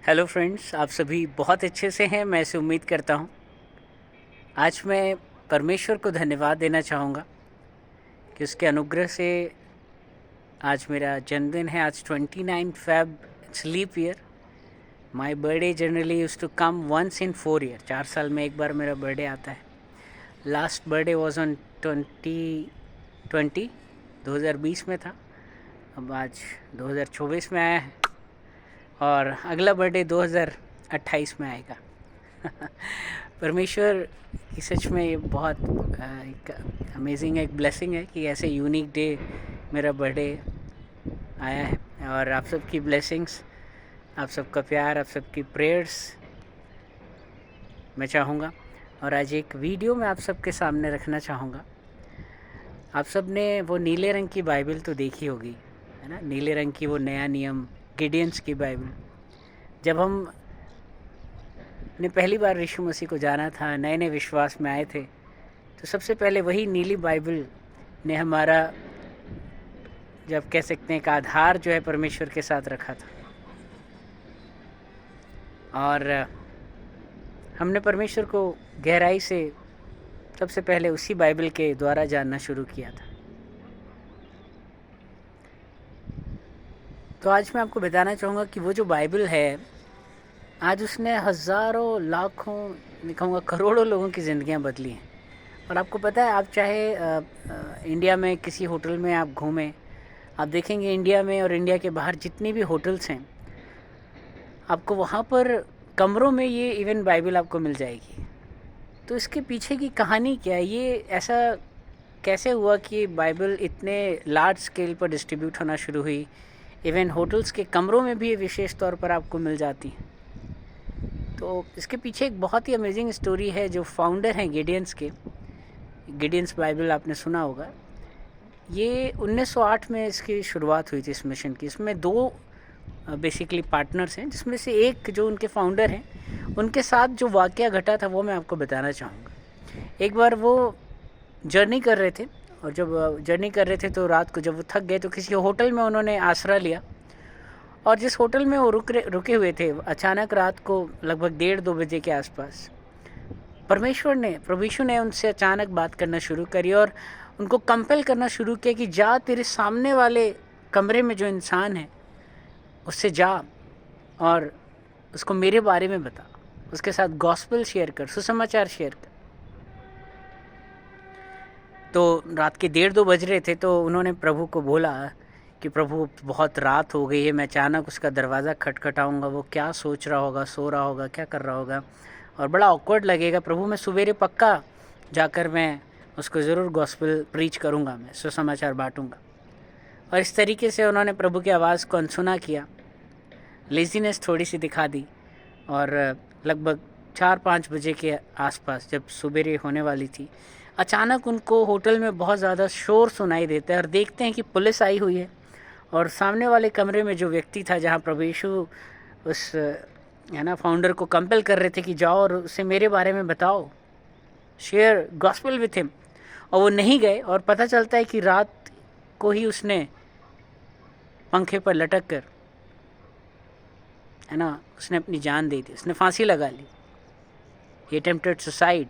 Hello friends, आप सभी बहुत अच्छे से हैं। मैं ऐसे उम्मीद करता हूँ। आज मैं परमेश्वर को धन्यवाद देना चाहूँगा कि उसके अनुग्रह से आज मेरा जन्मदिन है। आज 29 Feb, it's leap year. My birthday generally used to come once in 4 year. 4 साल में एक बार मेरा बर्थडे आता है। लास्ट बर्थडे वाज ऑन 2020 में था। अब आज 2024 में आया है और अगला बर्थडे 2028 में आएगा। परमेश्वर की सच में ये बहुत एक अमेजिंग एक ब्लेसिंग है कि ऐसे यूनिक डे मेरा बर्थडे आया है। और आप सबकी ब्लेसिंग्स, आप सबका प्यार, आप सबकी प्रेयर्स मैं चाहूँगा। और आज एक वीडियो मैं आप सबके सामने रखना चाहूँगा। आप सब ने वो नीले रंग की बाइबल तो देखी होगी, है ना? नीले रंग की वो नया नियम, गिडियंस की बाइबल। जब हम ने पहली बार यीशु मसीह को जाना था, नए नए विश्वास में आए थे, तो सबसे पहले वही नीली बाइबल ने हमारा, जब कह सकते हैं, एक आधार जो है परमेश्वर के साथ रखा था। और हमने परमेश्वर को गहराई से सबसे पहले उसी बाइबल के द्वारा जानना शुरू किया था। तो आज मैं आपको बताना चाहूँगा कि वो जो बाइबल है, आज उसने हज़ारों, लाखों, मैं कहूँगा करोड़ों लोगों की ज़िंदगियाँ बदली हैं। और आपको पता है, आप चाहे इंडिया में किसी होटल में आप घूमें, आप देखेंगे इंडिया में और इंडिया के बाहर जितनी भी होटल्स हैं, आपको वहाँ पर कमरों में ये इवन बाइबल आपको मिल जाएगी। तो इसके पीछे की कहानी क्या है? ये ऐसा कैसे हुआ कि बाइबल इतने लार्ज स्केल पर डिस्ट्रीब्यूट होना शुरू हुई? इवन होटल्स के कमरों में भी ये विशेष तौर पर आपको मिल जाती हैं। तो इसके पीछे एक बहुत ही अमेजिंग स्टोरी है। जो फाउंडर हैं गिडियंस के, गिडियंस बाइबल आपने सुना होगा। ये 1908 में इसकी शुरुआत हुई थी, इस मिशन की। इसमें दो बेसिकली पार्टनर्स हैं, जिसमें से एक जो उनके फाउंडर हैं, उनके साथ जो वाक़या घटा था वो मैं आपको बताना चाहूँगा। एक बार वो जर्नी कर रहे थे, और जब जर्नी कर रहे थे तो रात को जब वो थक गए तो किसी होटल में उन्होंने आसरा लिया। और जिस होटल में वो रुके हुए थे, अचानक रात को लगभग 1:30-2 बजे के आसपास प्रभु यीशु ने उनसे अचानक बात करना शुरू करी और उनको कंपेल करना शुरू किया कि जा, तेरे सामने वाले कमरे में जो इंसान है उससे जा और उसको मेरे बारे में बता, उसके साथ गॉस्पेल शेयर कर, सुसमाचार शेयर कर। तो रात के 1:30-2 बज रहे थे, तो उन्होंने प्रभु को बोला कि प्रभु, बहुत रात हो गई है, मैं अचानक उसका दरवाज़ा खटखटाऊँगा, वो क्या सोच रहा होगा, सो रहा होगा, क्या कर रहा होगा, और बड़ा ऑकवर्ड लगेगा। प्रभु, मैं सवेरे पक्का जाकर मैं उसको ज़रूर गॉस्पेल प्रीच करूँगा, मैं सुसमाचार बांटूँगा। और इस तरीके से उन्होंने प्रभु की आवाज़ को अनसुना किया, लेज़ीनेस थोड़ी सी दिखा दी। और लगभग 4-5 बजे के आसपास, जब सवेरे होने वाली थी, अचानक उनको होटल में बहुत ज़्यादा शोर सुनाई देता है और देखते हैं कि पुलिस आई हुई है। और सामने वाले कमरे में जो व्यक्ति था, जहाँ प्रभु यीशु उस फाउंडर को कंपेल कर रहे थे कि जाओ और उसे मेरे बारे में बताओ, शेयर गॉस्पेल विथ हिम, और वो नहीं गए। और पता चलता है कि रात को ही उसने पंखे पर लटक कर, उसने अपनी जान दे दी, उसने फांसी लगा ली। ही अटेम्प्टेड सुसाइड।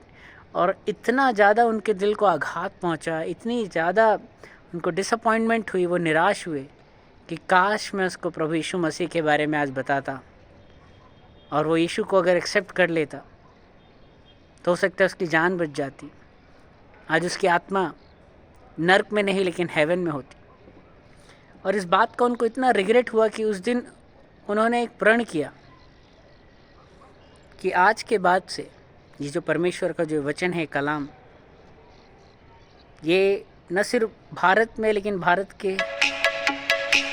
और इतना ज़्यादा उनके दिल को आघात पहुंचा, इतनी ज़्यादा उनको डिसअपॉइंटमेंट हुई, वो निराश हुए कि काश मैं उसको प्रभु यीशु मसीह के बारे में आज बताता, और वो यीशु को अगर एक्सेप्ट कर लेता तो हो सकता है उसकी जान बच जाती। आज उसकी आत्मा नर्क में नहीं लेकिन हेवन में होती। और इस बात का उनको इतना रिग्रेट हुआ कि उस दिन उन्होंने एक प्रण किया कि आज के बाद से ये जो परमेश्वर का जो वचन है, कलाम, ये न सिर्फ भारत में लेकिन भारत के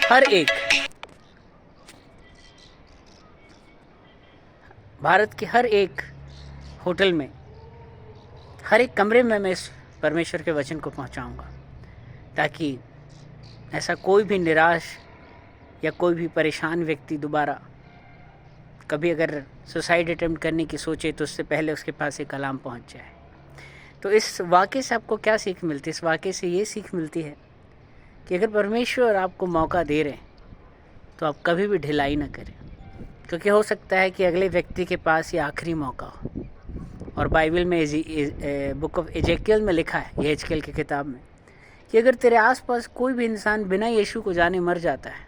हर एक होटल में, हर एक कमरे में मैं इस परमेश्वर के वचन को पहुंचाऊंगा, ताकि ऐसा कोई भी निराश या कोई भी परेशान व्यक्ति दोबारा कभी अगर सुसाइड अटेम्प्ट करने की सोचे तो उससे पहले उसके पास एक कलाम पहुंच जाए। तो इस वाक़े से आपको क्या सीख मिलती है? इस वाक़े से ये सीख मिलती है कि अगर परमेश्वर आपको मौका दे रहे हैं तो आप कभी भी ढिलाई ना करें। क्योंकि हो सकता है कि अगले व्यक्ति के पास ये आखिरी मौका हो। और बाइबल में बुक ऑफ एजेकियल में लिखा है, यहेजकेल की किताब में, कि अगर तेरे आसपास कोई भी इंसान बिना यीशु को जाने मर जाता है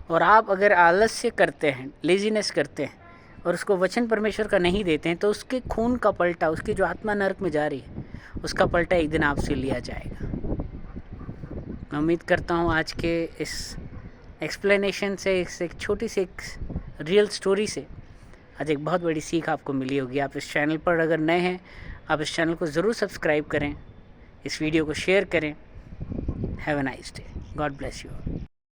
और आप अगर आलस्य करते हैं, लेजीनेस करते हैं और उसको वचन परमेश्वर का नहीं देते हैं, तो उसके खून का पलटा, उसकी जो आत्मा नरक में जा रही है, उसका पलटा एक दिन आपसे लिया जाएगा। मैं उम्मीद करता हूँ आज के इस एक्सप्लेनेशन से, इस एक छोटी सी एक रियल स्टोरी से आज एक बहुत बड़ी सीख आपको मिली होगी। आप इस चैनल पर अगर नए हैं, आप इस चैनल को ज़रूर सब्सक्राइब करें, इस वीडियो को शेयर करें। Have a nice day, God bless you.